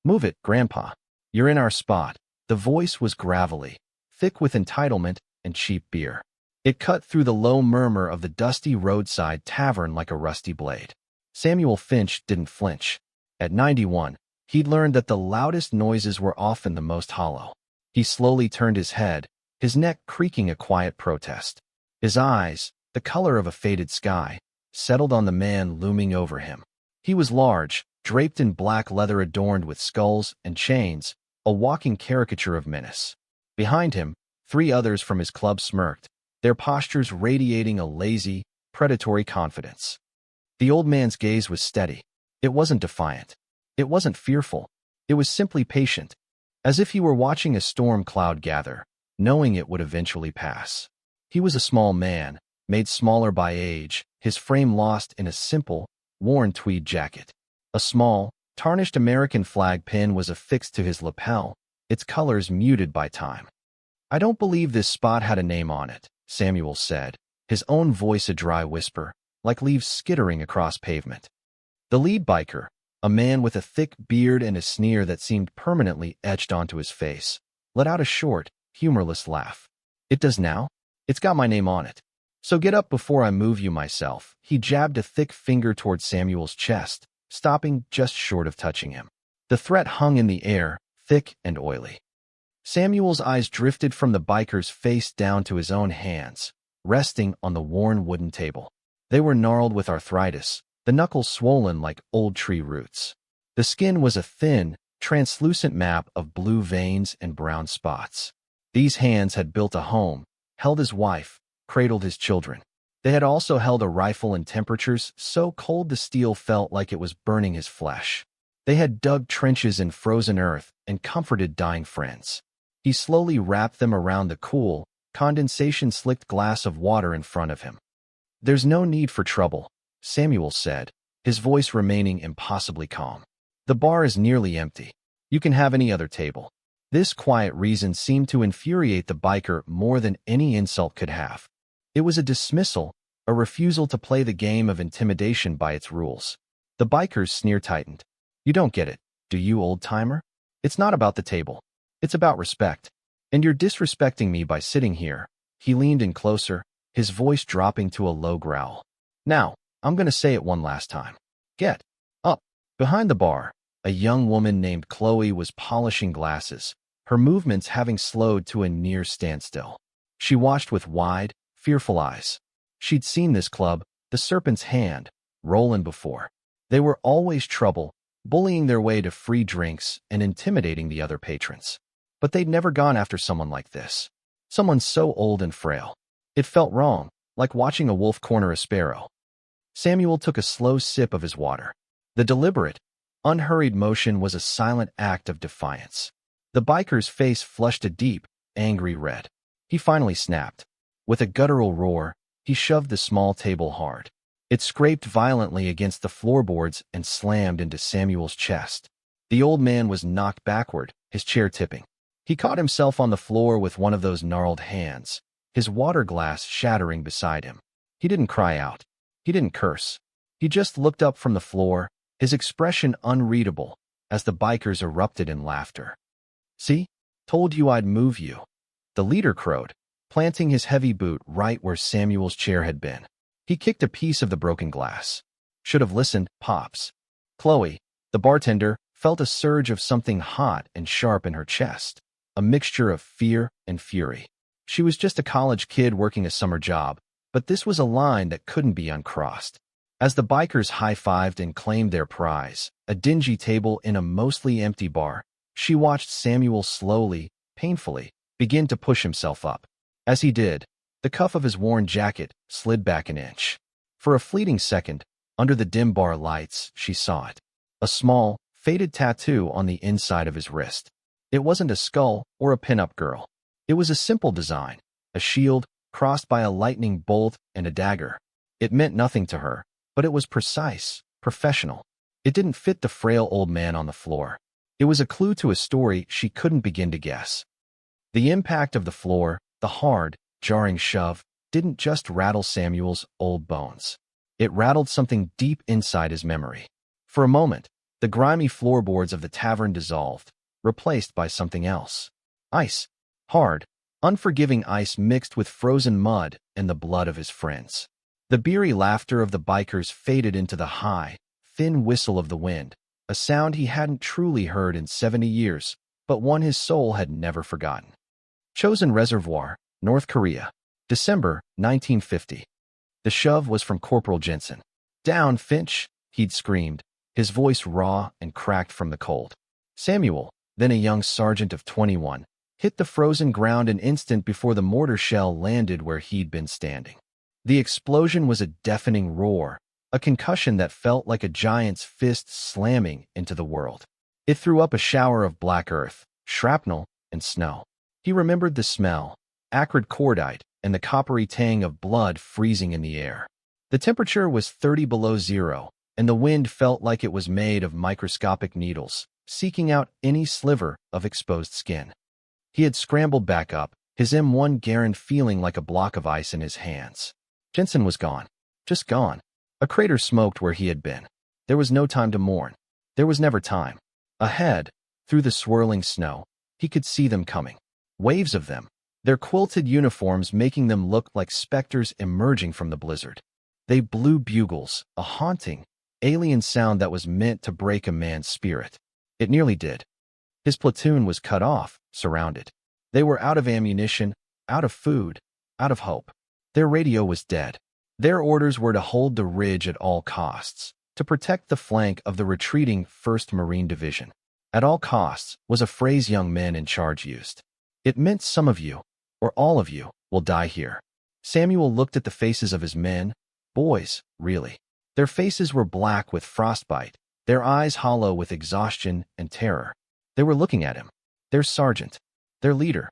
Move it, Grandpa. You're in our spot. The voice was gravelly, thick with entitlement and cheap beer. It cut through the low murmur of the dusty roadside tavern like a rusty blade. Samuel Finch didn't flinch. At 91, he'd learned that the loudest noises were often the most hollow. He slowly turned his head, his neck creaking a quiet protest. His eyes, the color of a faded sky, settled on the man looming over him. He was large, draped in black leather adorned with skulls and chains, a walking caricature of menace. Behind him, 3 others from his club smirked, their postures radiating a lazy, predatory confidence. The old man's gaze was steady. It wasn't defiant. It wasn't fearful. It was simply patient, as if he were watching a storm cloud gather, knowing it would eventually pass. He was a small man, made smaller by age, his frame lost in a simple, worn tweed jacket. A small, tarnished American flag pin was affixed to his lapel, its colors muted by time. "I don't believe this spot had a name on it," Samuel said, his own voice a dry whisper, like leaves skittering across pavement. The lead biker, a man with a thick beard and a sneer that seemed permanently etched onto his face, let out a short, humorless laugh. "It does now? It's got my name on it. So get up before I move you myself." He jabbed a thick finger toward Samuel's chest, stopping just short of touching him. The threat hung in the air, thick and oily. Samuel's eyes drifted from the biker's face down to his own hands, resting on the worn wooden table. They were gnarled with arthritis, the knuckles swollen like old tree roots. The skin was a thin, translucent map of blue veins and brown spots. These hands had built a home, held his wife, cradled his children. They had also held a rifle in temperatures so cold the steel felt like it was burning his flesh. They had dug trenches in frozen earth and comforted dying friends. He slowly wrapped them around the cool, condensation-slicked glass of water in front of him. "There's no need for trouble," Samuel said, his voice remaining impossibly calm. "The bar is nearly empty. You can have any other table." This quiet reason seemed to infuriate the biker more than any insult could have. It was a dismissal, a refusal to play the game of intimidation by its rules. The biker's sneer tightened. "You don't get it, do you, old-timer? It's not about the table. It's about respect. And you're disrespecting me by sitting here." He leaned in closer, his voice dropping to a low growl. "Now, I'm going to say it one last time. Get up." Behind the bar, a young woman named Chloe was polishing glasses, her movements having slowed to a near standstill. She watched with wide, fearful eyes. She'd seen this club, the Serpent's Hand, Roland before. They were always trouble, bullying their way to free drinks and intimidating the other patrons. But they'd never gone after someone like this. Someone so old and frail. It felt wrong, like watching a wolf corner a sparrow. Samuel took a slow sip of his water. The deliberate, unhurried motion was a silent act of defiance. The biker's face flushed a deep, angry red. He finally snapped. With a guttural roar, he shoved the small table hard. It scraped violently against the floorboards and slammed into Samuel's chest. The old man was knocked backward, his chair tipping. He caught himself on the floor with one of those gnarled hands, his water glass shattering beside him. He didn't cry out. He didn't curse. He just looked up from the floor, his expression unreadable, as the bikers erupted in laughter. "See? Told you I'd move you," the leader crowed, planting his heavy boot right where Samuel's chair had been. He kicked a piece of the broken glass. "Should have listened, Pops." Chloe, the bartender, felt a surge of something hot and sharp in her chest, a mixture of fear and fury. She was just a college kid working a summer job, but this was a line that couldn't be uncrossed. As the bikers high-fived and claimed their prize, a dingy table in a mostly empty bar, she watched Samuel slowly, painfully, begin to push himself up. As he did, the cuff of his worn jacket slid back an inch. For a fleeting second, under the dim bar lights, she saw it. A small, faded tattoo on the inside of his wrist. It wasn't a skull or a pin-up girl. It was a simple design, a shield crossed by a lightning bolt and a dagger. It meant nothing to her, but it was precise, professional. It didn't fit the frail old man on the floor. It was a clue to a story she couldn't begin to guess. The impact of the floor, the hard, jarring shove, didn't just rattle Samuel's old bones. It rattled something deep inside his memory. For a moment, The grimy floorboards of the tavern dissolved, replaced by something else. Ice. Hard, unforgiving ice mixed with frozen mud and the blood of his friends. The beery laughter of the bikers faded into the high, thin whistle of the wind, a sound he hadn't truly heard in 70 years, but one his soul had never forgotten. Chosin Reservoir, North Korea. December 1950. The shove was from Corporal Jensen. "Down, Finch," he'd screamed, his voice raw and cracked from the cold. Samuel, then a young sergeant of 21, hit the frozen ground an instant before the mortar shell landed where he'd been standing. The explosion was a deafening roar, a concussion that felt like a giant's fist slamming into the world. It threw up a shower of black earth, shrapnel, and snow. He remembered the smell, acrid cordite, and the coppery tang of blood freezing in the air. The temperature was 30 below zero, and the wind felt like it was made of microscopic needles, seeking out any sliver of exposed skin. He had scrambled back up, his M1 Garand feeling like a block of ice in his hands. Jensen was gone. Just gone. A crater smoked where he had been. There was no time to mourn. There was never time. Ahead, through the swirling snow, he could see them coming. Waves of them, their quilted uniforms making them look like specters emerging from the blizzard. They blew bugles, a haunting, alien sound that was meant to break a man's spirit. It nearly did. His platoon was cut off, surrounded. They were out of ammunition, out of food, out of hope. Their radio was dead. Their orders were to hold the ridge at all costs, to protect the flank of the retreating 1st Marine Division. At all costs was a phrase young men in charge used. It meant some of you, or all of you, will die here. Samuel looked at the faces of his men, boys, really. Their faces were black with frostbite, their eyes hollow with exhaustion and terror. They were looking at him, their sergeant, their leader.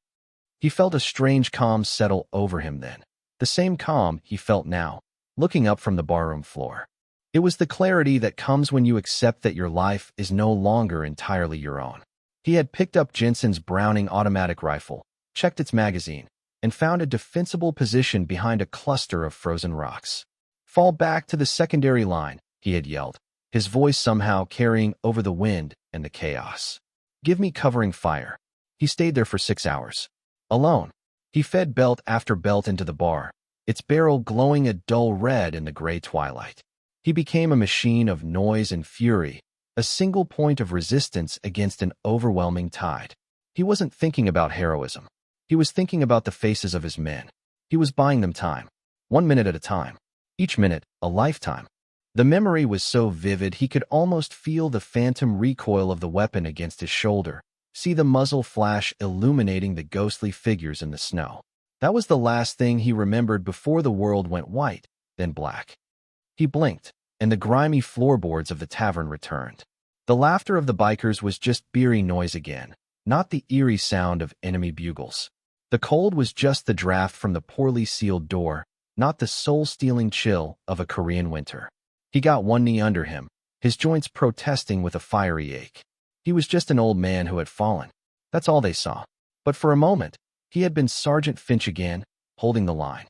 He felt a strange calm settle over him then, the same calm he felt now, looking up from the barroom floor. It was the clarity that comes when you accept that your life is no longer entirely your own. He had picked up Jensen's Browning automatic rifle, checked its magazine, and found a defensible position behind a cluster of frozen rocks. "Fall back to the secondary line," he had yelled, his voice somehow carrying over the wind and the chaos. "Give me covering fire." He stayed there for 6 hours. Alone. He fed belt after belt into the bar, its barrel glowing a dull red in the gray twilight. He became a machine of noise and fury, a single point of resistance against an overwhelming tide. He wasn't thinking about heroism. He was thinking about the faces of his men. He was buying them time, 1 minute at a time. Each minute, a lifetime. The memory was so vivid he could almost feel the phantom recoil of the weapon against his shoulder, see the muzzle flash illuminating the ghostly figures in the snow. That was the last thing he remembered before the world went white, then black. He blinked, and the grimy floorboards of the tavern returned. The laughter of the bikers was just beery noise again, not the eerie sound of enemy bugles. The cold was just the draft from the poorly sealed door, not the soul-stealing chill of a Korean winter. He got one knee under him, his joints protesting with a fiery ache. He was just an old man who had fallen. That's all they saw. But for a moment, he had been Sergeant Finch again, holding the line.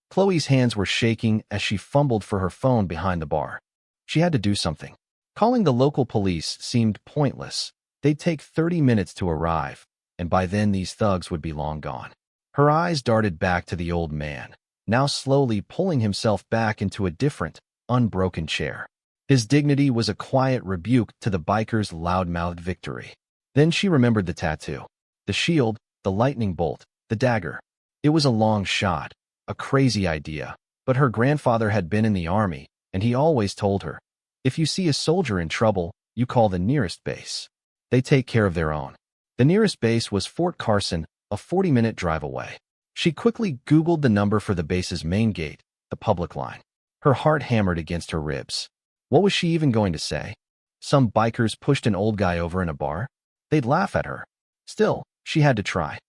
Chloe's hands were shaking as she fumbled for her phone behind the bar. She had to do something. Calling the local police seemed pointless. They'd take 30 minutes to arrive, and by then these thugs would be long gone. Her eyes darted back to the old man, now slowly pulling himself back into a different, unbroken chair. His dignity was a quiet rebuke to the biker's loud-mouthed victory. Then she remembered the tattoo. The shield, the lightning bolt, the dagger. It was a long shot, a crazy idea, but her grandfather had been in the army, and he always told her, if you see a soldier in trouble, you call the nearest base. They take care of their own. The nearest base was Fort Carson, a 40-minute drive away. She quickly Googled the number for the base's main gate, the public line. Her heart hammered against her ribs. What was she even going to say? Some bikers pushed an old guy over in a bar? They'd laugh at her. Still, she had to try.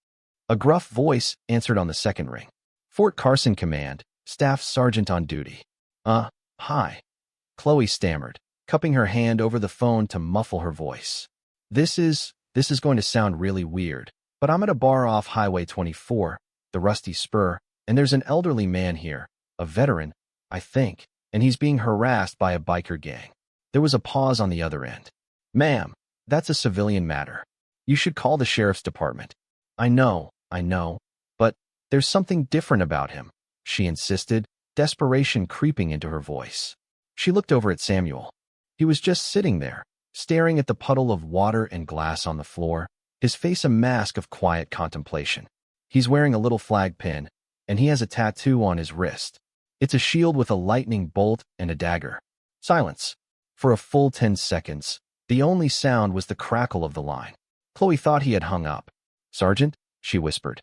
A gruff voice answered on the second ring. Fort Carson Command, Staff Sergeant on duty. Hi. Chloe stammered, cupping her hand over the phone to muffle her voice. This is going to sound really weird, but I'm at a bar off Highway 24, the Rusty Spur, and there's an elderly man here, a veteran, I think, and he's being harassed by a biker gang. There was a pause on the other end. Ma'am, that's a civilian matter. You should call the sheriff's department. I know, but there's something different about him, she insisted, desperation creeping into her voice. She looked over at Samuel. He was just sitting there, staring at the puddle of water and glass on the floor, his face a mask of quiet contemplation. He's wearing a little flag pin, and he has a tattoo on his wrist. It's a shield with a lightning bolt and a dagger. Silence. For a full 10 seconds, the only sound was the crackle of the line. Chloe thought he had hung up. Sergeant, she whispered.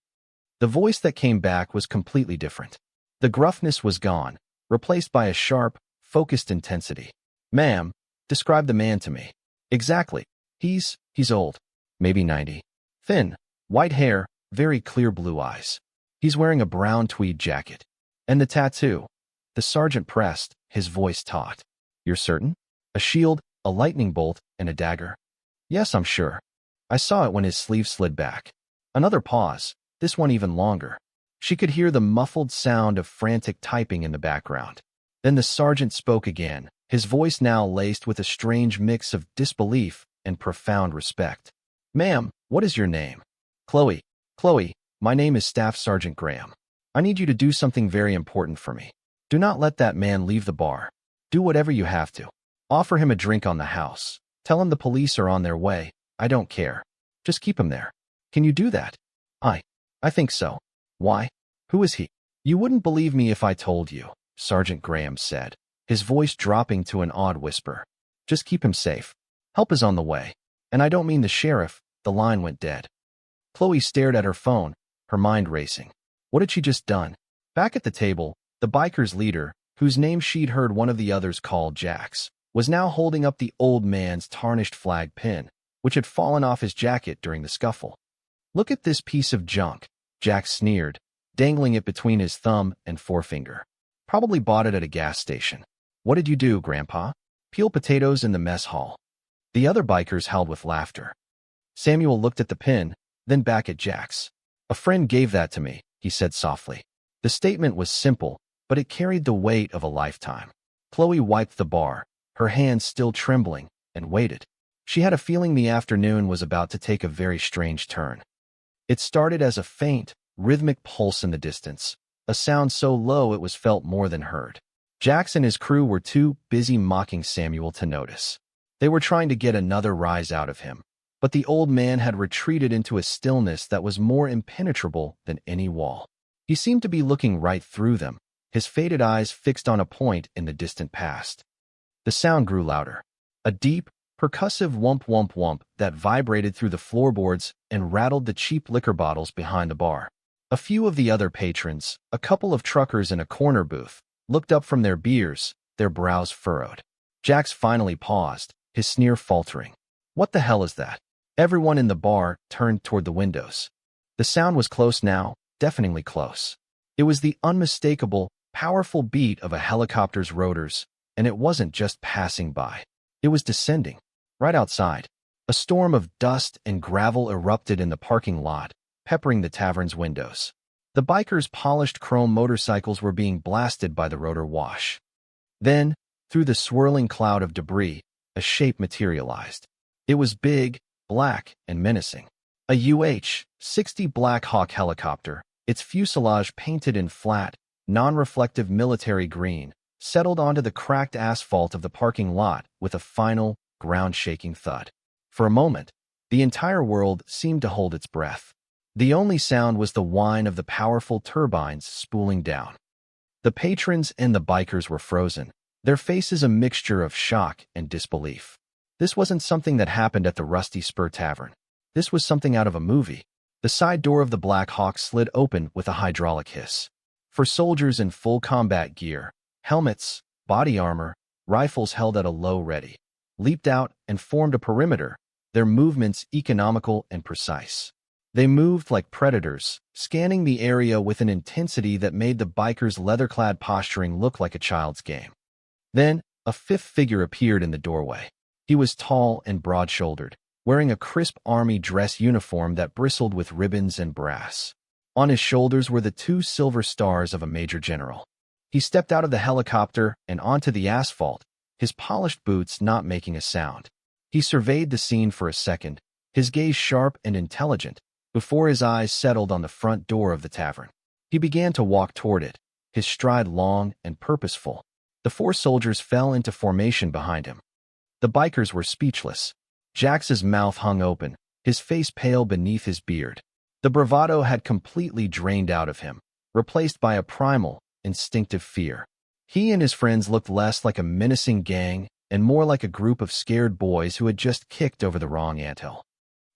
The voice that came back was completely different. The gruffness was gone, replaced by a sharp, focused intensity. Ma'am, describe the man to me. Exactly. He's old. Maybe 90. Thin, white hair, very clear blue eyes. He's wearing a brown tweed jacket. And the tattoo. The sergeant pressed, his voice taut. You're certain? A shield, a lightning bolt, and a dagger? Yes, I'm sure. I saw it when his sleeve slid back. Another pause, this one even longer. She could hear the muffled sound of frantic typing in the background. Then the sergeant spoke again, his voice now laced with a strange mix of disbelief and profound respect. Ma'am, what is your name? Chloe. Chloe, my name is Staff Sergeant Graham. I need you to do something very important for me. Do not let that man leave the bar. Do whatever you have to. Offer him a drink on the house. Tell him the police are on their way. I don't care. Just keep him there. Can you do that? I think so. Why? Who is he? You wouldn't believe me if I told you, Sergeant Graham said, his voice dropping to an odd whisper. Just keep him safe. Help is on the way. And I don't mean the sheriff. The line went dead. Chloe stared at her phone, her mind racing. What had she just done? Back at the table, the biker's leader, whose name she'd heard one of the others call Jax, was now holding up the old man's tarnished flag pin, which had fallen off his jacket during the scuffle. Look at this piece of junk, Jax sneered, dangling it between his thumb and forefinger. Probably bought it at a gas station. What did you do, Grandpa? Peel potatoes in the mess hall. The other bikers howled with laughter. Samuel looked at the pin, then back at Jax. A friend gave that to me, he said softly. The statement was simple, but it carried the weight of a lifetime. Chloe wiped the bar, her hands still trembling, and waited. She had a feeling the afternoon was about to take a very strange turn. It started as a faint, rhythmic pulse in the distance, a sound so low it was felt more than heard. Jax and his crew were too busy mocking Samuel to notice. They were trying to get another rise out of him, but the old man had retreated into a stillness that was more impenetrable than any wall. He seemed to be looking right through them, his faded eyes fixed on a point in the distant past. The sound grew louder. A deep, percussive whump whump whump that vibrated through the floorboards and rattled the cheap liquor bottles behind the bar. A few of the other patrons, a couple of truckers in a corner booth, looked up from their beers, their brows furrowed. Jax finally paused, his sneer faltering. What the hell is that? Everyone in the bar turned toward the windows. The sound was close now, deafeningly close. It was the unmistakable, powerful beat of a helicopter's rotors, and it wasn't just passing by. It was descending. Right outside, a storm of dust and gravel erupted in the parking lot, peppering the tavern's windows. The bikers' polished chrome motorcycles were being blasted by the rotor wash. Then, through the swirling cloud of debris, a shape materialized. It was big, black, and menacing. A UH-60 Black Hawk helicopter, its fuselage painted in flat, non-reflective military green, settled onto the cracked asphalt of the parking lot with a final, ground-shaking thud. For a moment, the entire world seemed to hold its breath. The only sound was the whine of the powerful turbines spooling down. The patrons and the bikers were frozen, their faces a mixture of shock and disbelief. This wasn't something that happened at the Rusty Spur Tavern. This was something out of a movie. The side door of the Black Hawk slid open with a hydraulic hiss. For soldiers in full combat gear, helmets, body armor, rifles held at a low ready, leaped out and formed a perimeter, their movements economical and precise. They moved like predators, scanning the area with an intensity that made the bikers' leather-clad posturing look like a child's game. Then, a fifth figure appeared in the doorway. He was tall and broad-shouldered, wearing a crisp army dress uniform that bristled with ribbons and brass. On his shoulders were the two silver stars of a major general. He stepped out of the helicopter and onto the asphalt, his polished boots not making a sound. He surveyed the scene for a second, his gaze sharp and intelligent, before his eyes settled on the front door of the tavern. He began to walk toward it, his stride long and purposeful. The 4 soldiers fell into formation behind him. The bikers were speechless. Jax's mouth hung open, his face pale beneath his beard. The bravado had completely drained out of him, replaced by a primal, instinctive fear. He and his friends looked less like a menacing gang and more like a group of scared boys who had just kicked over the wrong anthill.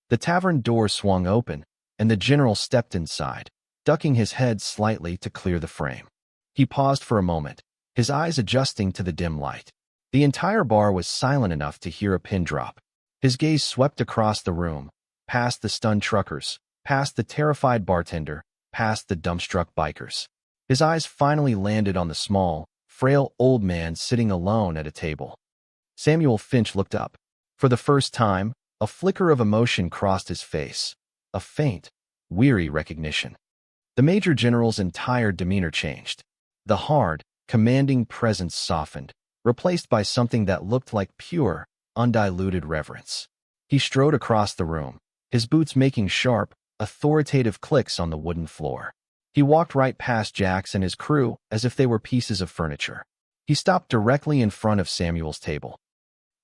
The tavern door swung open, and the general stepped inside, ducking his head slightly to clear the frame. He paused for a moment, his eyes adjusting to the dim light. The entire bar was silent enough to hear a pin drop. His gaze swept across the room, past the stunned truckers, past the terrified bartender, past the dumbstruck bikers. His eyes finally landed on the small, frail old man sitting alone at a table. Samuel Finch looked up. For the first time, a flicker of emotion crossed his face, a faint, weary recognition. The Major General's entire demeanor changed. The hard, commanding presence softened, replaced by something that looked like pure, undiluted reverence. He strode across the room, his boots making sharp, authoritative clicks on the wooden floor. He walked right past Jax and his crew as if they were pieces of furniture. He stopped directly in front of Samuel's table.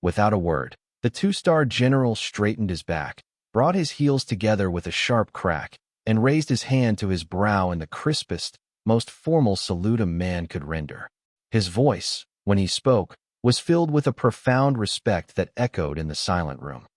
Without a word, the 2-star general straightened his back, brought his heels together with a sharp crack, and raised his hand to his brow in the crispest, most formal salute a man could render. His voice, when he spoke, was filled with a profound respect that echoed in the silent room.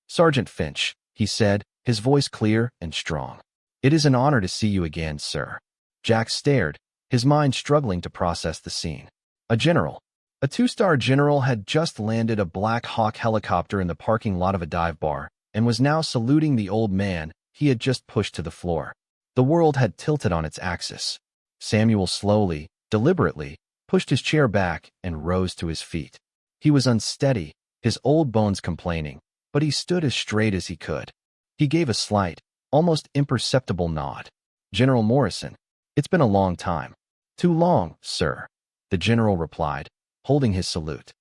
"Sergeant Finch," he said, his voice clear and strong. "It is an honor to see you again, sir." Jax stared, his mind struggling to process the scene. A 2-star general had just landed a Black Hawk helicopter in the parking lot of a dive bar and was now saluting the old man he had just pushed to the floor. The world had tilted on its axis. Samuel slowly, deliberately, pushed his chair back and rose to his feet. He was unsteady, his old bones complaining, but he stood as straight as he could. He gave a slight, almost imperceptible nod. "General Morrison, it's been a long time." "Too long, sir," the general replied, holding his salute.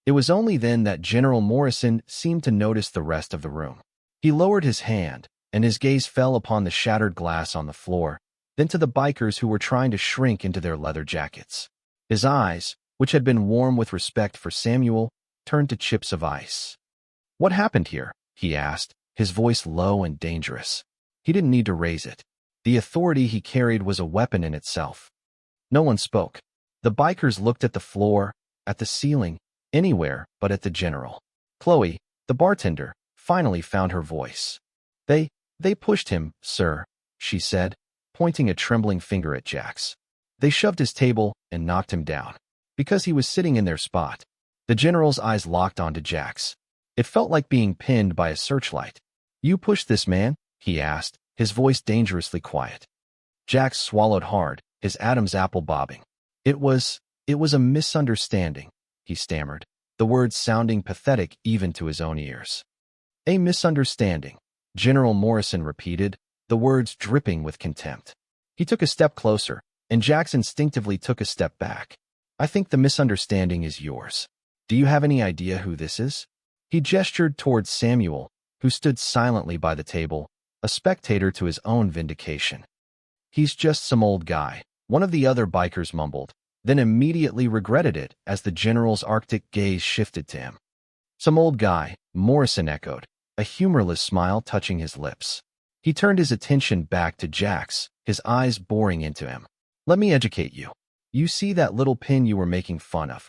It was only then that General Morrison seemed to notice the rest of the room. He lowered his hand, and his gaze fell upon the shattered glass on the floor, then to the bikers who were trying to shrink into their leather jackets. His eyes, which had been warm with respect for Samuel, turned to chips of ice. "What happened here?" he asked, his voice low and dangerous. He didn't need to raise it. The authority he carried was a weapon in itself. No one spoke. The bikers looked at the floor, at the ceiling, anywhere but at the general. Chloe, the bartender, finally found her voice. They pushed him, sir," she said, pointing a trembling finger at Jax. "They shoved his table and knocked him down. Because he was sitting in their spot." The general's eyes locked onto Jax. It felt like being pinned by a searchlight. "You pushed this man?" he asked, his voice dangerously quiet. Jax swallowed hard, his Adam's apple bobbing. It was a misunderstanding," he stammered, the words sounding pathetic even to his own ears. "A misunderstanding," General Morrison repeated, the words dripping with contempt. He took a step closer, and Jax instinctively took a step back. "I think the misunderstanding is yours. Do you have any idea who this is?" He gestured towards Samuel, who stood silently by the table, a spectator to his own vindication. "He's just some old guy," one of the other bikers mumbled, then immediately regretted it as the general's arctic gaze shifted to him. "Some old guy," Morrison echoed, a humorless smile touching his lips. He turned his attention back to Jax, his eyes boring into him. "Let me educate you. You see that little pin you were making fun of?"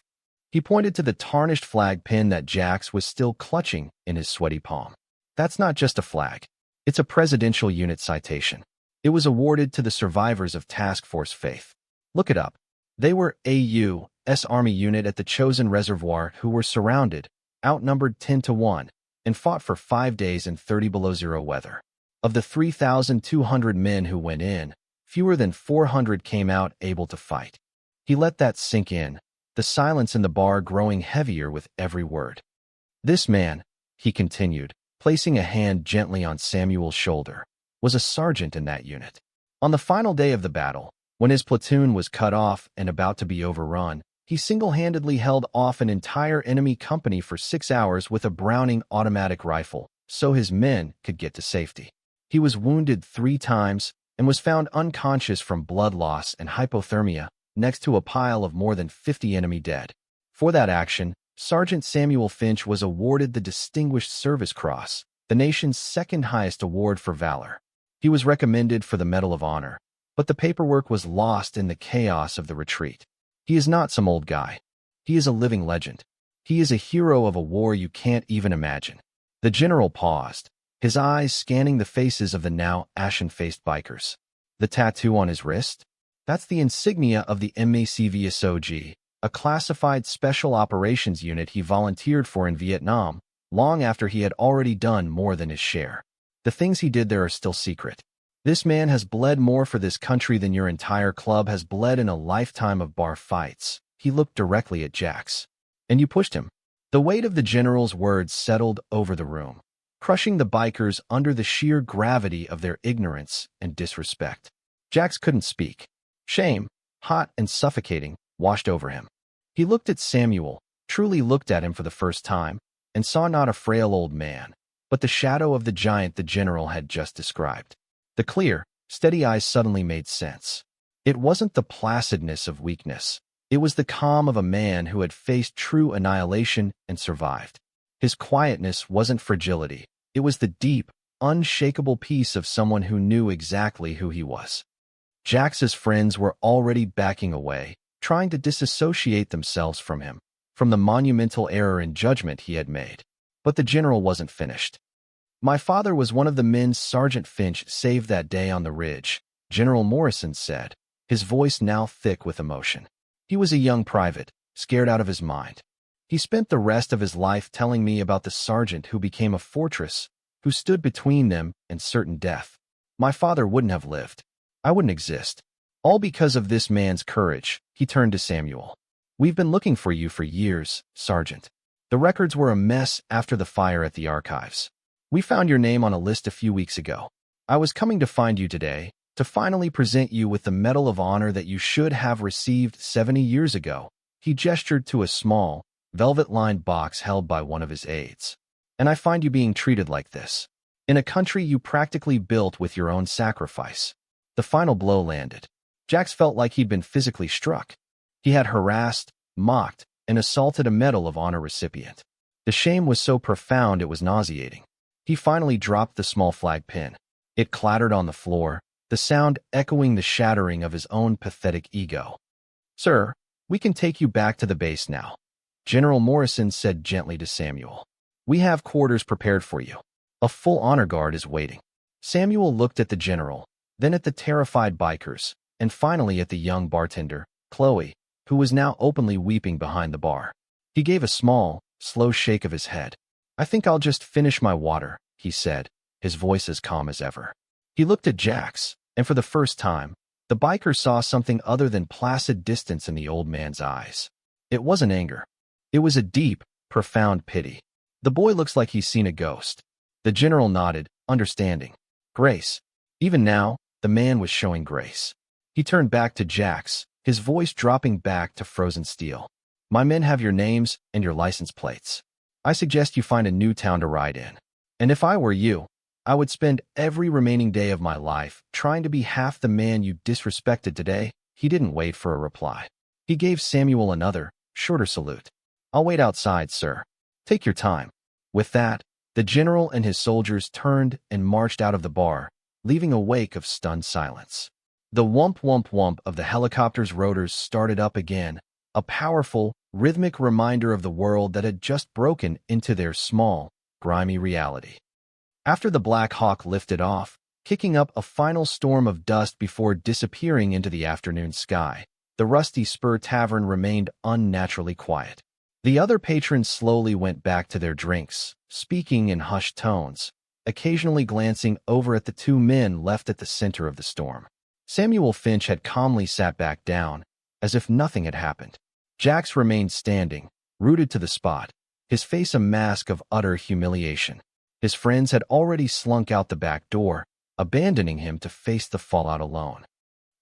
He pointed to the tarnished flag pin that Jax was still clutching in his sweaty palm. "That's not just a flag. It's a presidential unit citation. It was awarded to the survivors of Task Force Faith. Look it up. They were a U.S. Army unit at the chosen reservoir who were surrounded, outnumbered 10-1, and fought for 5 days in 30 below zero weather. Of the 3,200 men who went in, fewer than 400 came out able to fight." He let that sink in, the silence in the bar growing heavier with every word. "This man," he continued, placing a hand gently on Samuel's shoulder, "was a sergeant in that unit. On the final day of the battle, when his platoon was cut off and about to be overrun, He single-handedly held off an entire enemy company for 6 hours with a Browning automatic rifle, so his men could get to safety. He was wounded 3 times and was found unconscious from blood loss and hypothermia next to a pile of more than 50 enemy dead. For that action, Sergeant Samuel Finch was awarded the Distinguished Service Cross, the nation's second-highest award for valor. He was recommended for the Medal of Honor, but the paperwork was lost in the chaos of the retreat. He is not some old guy. He is a living legend. He is a hero of a war you can't even imagine. The general paused, his eyes scanning the faces of the now ashen-faced bikers. The tattoo on his wrist? That's the insignia of the MACVSOG, a classified special operations unit he volunteered for in Vietnam, long after he had already done more than his share. The things he did there are still secret. This man has bled more for this country than your entire club has bled in a lifetime of bar fights. He looked directly at Jax. And you pushed him. The weight of the general's words settled over the room, crushing the bikers under the sheer gravity of their ignorance and disrespect. Jax couldn't speak. Shame, hot and suffocating, washed over him. He looked at Samuel, truly looked at him for the first time, and saw not a frail old man, but the shadow of the giant the general had just described. The clear, steady eyes suddenly made sense. It wasn't the placidness of weakness. It was the calm of a man who had faced true annihilation and survived. His quietness wasn't fragility. It was the deep, unshakable peace of someone who knew exactly who he was. Jax's friends were already backing away, trying to disassociate themselves from him, from the monumental error in judgment he had made. But the general wasn't finished. My father was one of the men Sergeant Finch saved that day on the ridge, General Morrison said, his voice now thick with emotion. He was a young private, scared out of his mind. He spent the rest of his life telling me about the sergeant who became a fortress, who stood between them and certain death. My father wouldn't have lived. I wouldn't exist. All because of this man's courage. He turned to Samuel. We've been looking for you for years, Sergeant. The records were a mess after the fire at the archives. We found your name on a list a few weeks ago. I was coming to find you today, to finally present you with the Medal of Honor that you should have received 70 years ago. He gestured to a small, velvet-lined box held by one of his aides. And I find you being treated like this. In a country you practically built with your own sacrifice. The final blow landed. Jax felt like he'd been physically struck. He had harassed, mocked, and assaulted a Medal of Honor recipient. The shame was so profound it was nauseating. He finally dropped the small flag pin. It clattered on the floor, the sound echoing the shattering of his own pathetic ego. Sir, we can take you back to the base now, General Morrison said gently to Samuel. We have quarters prepared for you. A full honor guard is waiting. Samuel looked at the general, then at the terrified bikers, and finally at the young bartender, Chloe, who was now openly weeping behind the bar. He gave a small, slow shake of his head. I think I'll just finish my water, he said, his voice as calm as ever. He looked at Jax, and for the first time, the biker saw something other than placid distance in the old man's eyes. It wasn't anger. It was a deep, profound pity. The boy looks like he's seen a ghost. The general nodded, understanding. Grace. Even now, the man was showing grace. He turned back to Jax, his voice dropping back to frozen steel. My men have your names and your license plates. I suggest you find a new town to ride in. And if I were you, I would spend every remaining day of my life trying to be half the man you disrespected today. He didn't wait for a reply. He gave Samuel another, shorter salute. I'll wait outside, sir. Take your time. With that, the general and his soldiers turned and marched out of the bar, leaving a wake of stunned silence. The whump whump whump of the helicopter's rotors started up again, a powerful, rhythmic reminder of the world that had just broken into their small, grimy reality. After the Black Hawk lifted off, kicking up a final storm of dust before disappearing into the afternoon sky, the Rusty Spur Tavern remained unnaturally quiet. The other patrons slowly went back to their drinks, speaking in hushed tones, occasionally glancing over at the 2 men left at the center of the storm. Samuel Finch had calmly sat back down, as if nothing had happened. Jax remained standing, rooted to the spot, his face a mask of utter humiliation. His friends had already slunk out the back door, abandoning him to face the fallout alone.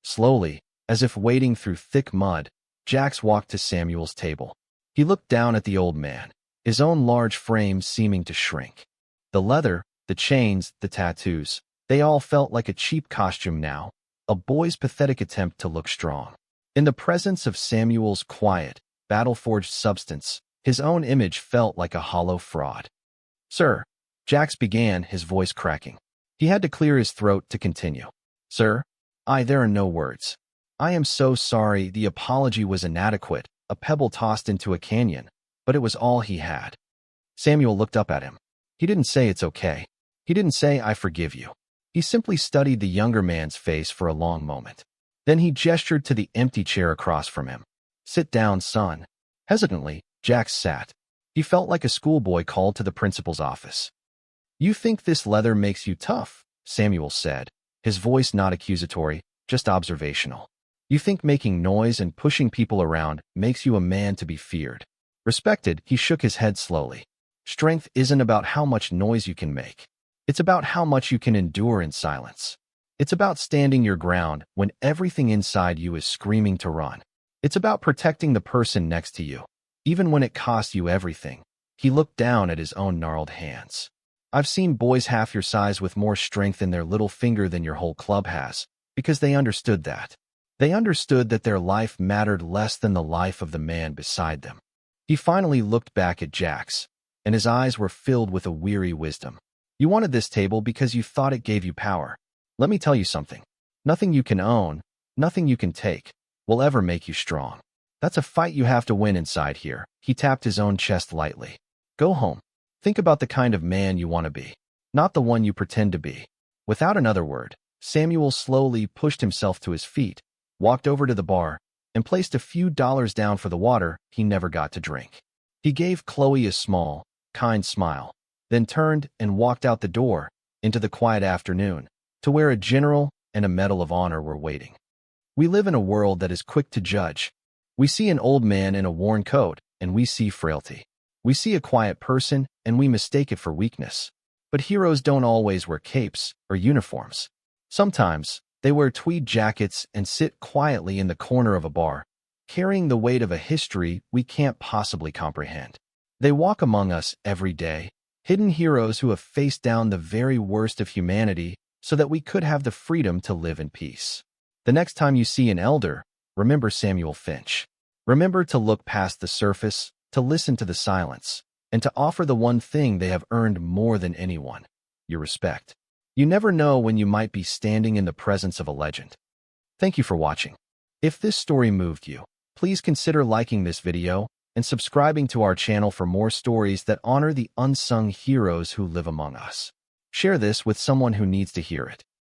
Slowly, as if wading through thick mud, Jax walked to Samuel's table. He looked down at the old man, his own large frame seeming to shrink. The leather, the chains, the tattoos, they all felt like a cheap costume now, a boy's pathetic attempt to look strong. In the presence of Samuel's quiet, battle-forged substance, his own image felt like a hollow fraud. "Sir," Jax began, his voice cracking. He had to clear his throat to continue. "Sir, there are no words. I am so sorry, the apology was inadequate, a pebble tossed into a canyon, but it was all he had." Samuel looked up at him. He didn't say it's okay. He didn't say I forgive you. He simply studied the younger man's face for a long moment. Then he gestured to the empty chair across from him. "Sit down, son." Hesitantly, Jax sat. He felt like a schoolboy called to the principal's office. "You think this leather makes you tough," Samuel said, his voice not accusatory, just observational. "You think making noise and pushing people around makes you a man to be feared, respected." He shook his head slowly. "Strength isn't about how much noise you can make. It's about how much you can endure in silence. It's about standing your ground when everything inside you is screaming to run. It's about protecting the person next to you, even when it costs you everything." He looked down at his own gnarled hands. "I've seen boys half your size with more strength in their little finger than your whole club has, because they understood that. They understood that their life mattered less than the life of the man beside them." He finally looked back at Jax, and his eyes were filled with a weary wisdom. "You wanted this table because you thought it gave you power. Let me tell you something. Nothing you can own, nothing you can take, will ever make you strong. That's a fight you have to win inside here." He tapped his own chest lightly. "Go home. Think about the kind of man you want to be, not the one you pretend to be." Without another word, Samuel slowly pushed himself to his feet, walked over to the bar, and placed a few dollars down for the water he never got to drink. He gave Chloe a small, kind smile, then turned and walked out the door into the quiet afternoon, to where a general and a medal of honor were waiting. We live in a world that is quick to judge. We see an old man in a worn coat, and we see frailty. We see a quiet person, and we mistake it for weakness. But heroes don't always wear capes or uniforms. Sometimes, they wear tweed jackets and sit quietly in the corner of a bar, carrying the weight of a history we can't possibly comprehend. They walk among us every day, hidden heroes who have faced down the very worst of humanity so that we could have the freedom to live in peace. The next time you see an elder, remember Samuel Finch. Remember to look past the surface, to listen to the silence, and to offer the one thing they have earned more than anyone: your respect. You never know when you might be standing in the presence of a legend. Thank you for watching. If this story moved you, please consider liking this video and subscribing to our channel for more stories that honor the unsung heroes who live among us. Share this with someone who needs to hear it.